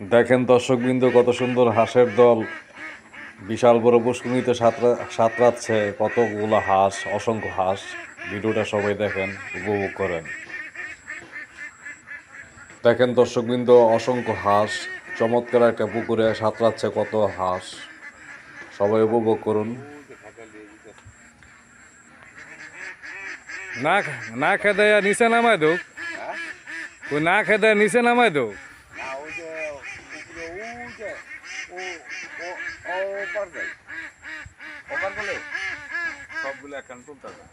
দেখেন দর্শকবৃন্দ, কত সুন্দর হাঁসের দল বিশাল বড় পুষ্করিণীতে সাঁতরাচ্ছে। কতগুলো হাঁস, অসংখ্য হাঁস। ভিডিওটা সবাই দেখেন, উপভোগ করেন। দেখেন দর্শকবৃন্দ, অসংখ্য হাঁস চমৎকার একটা পুকুরে সাঁতরাচ্ছে কত হাঁস। সবাই উপভোগ করুন। না না খেতে নিচে নামাই দো, ওই না খেতে নিচে নামাই দো। না ওই যে পুকুরে ওই যে ও ও ও ওপার যাই ওপার বলে সবগুলো একখান তুলতে হবে,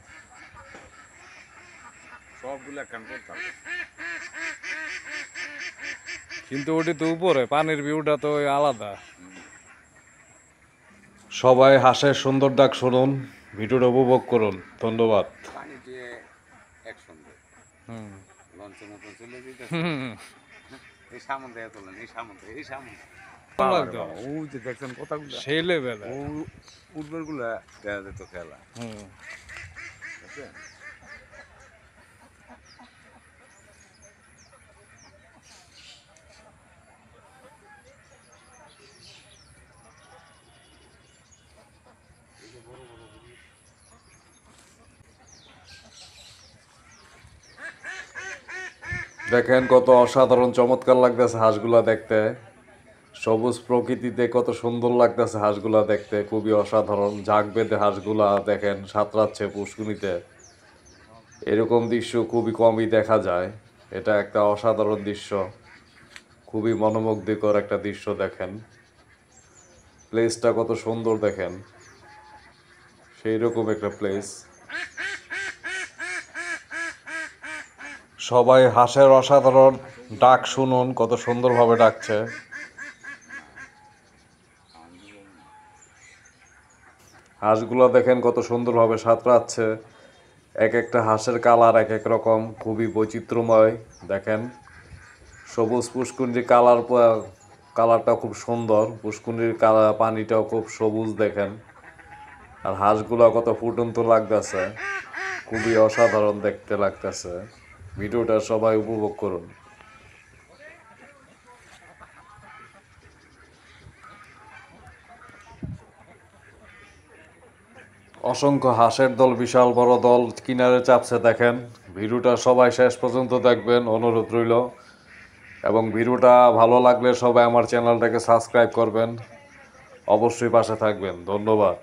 সবগুলো একখান তুলতে হবে। কিন্তু ওটি তো উপরে, পানির ভিউটা তো ওই আলাদা। সবাই হাঁসের সুন্দর ডাক শুনুন, ভিডিওটা উপভোগ করুন। ধন্যবাদ। পানি দিয়ে এক সুন্দর হুম লঞ্চের মতন চলে যেতেছে। হুম, এই সামন দিয়ে তোলেন, এই সামন দিয়ে, এই সামন ভালো লাগতো। ওই যে দেখছেন কথাগুলো, সেই লেভেলে। ও উর্বর গুলা দেখা যেত খেলা। হুম, বুঝছেন? দেখেন কত অসাধারণ চমৎকার লাগতেছে হাঁসগুলা দেখতে। সবুজ প্রকৃতিতে কত সুন্দর লাগতেছে হাঁসগুলা দেখতে, খুবই অসাধারণ। ঝাঁক বেঁধে হাঁসগুলা দেখেন সাঁতরাচ্ছে পুষ্করিণীতে। এরকম দৃশ্য খুবই কমই দেখা যায়। এটা একটা অসাধারণ দৃশ্য, খুবই মনোমুগ্ধকর একটা দৃশ্য। দেখেন প্লেসটা কত সুন্দর, দেখেন সেই রকম একটা প্লেস। সবাই হাঁসের অসাধারণ ডাক শুনুন, কত সুন্দরভাবে ডাকছে। হাঁসগুলো দেখেন কত সুন্দরভাবে সাঁতরাচ্ছে। এক একটা হাঁসের কালার এক এক রকম, খুবই বৈচিত্র্যময়। দেখেন সবুজ পুষ্করিণীর কালারটা খুব সুন্দর। পুষ্করিণীর কালার, পানিটাও খুব সবুজ দেখেন। আর হাঁসগুলো কত ফুটন্ত লাগতেছে, খুবই অসাধারণ দেখতে লাগতেছে। ভিডিওটা সবাই উপভোগ করুন। অসংখ্য হাঁসের দল, বিশাল বড় দল কিনারে চাপছে। দেখেন ভিডিওটা সবাই শেষ পর্যন্ত দেখবেন, অনুরোধ রইল। এবং ভিডিওটা ভালো লাগলে সবাই আমার চ্যানেলটাকে সাবস্ক্রাইব করবেন, অবশ্যই পাশে থাকবেন। ধন্যবাদ।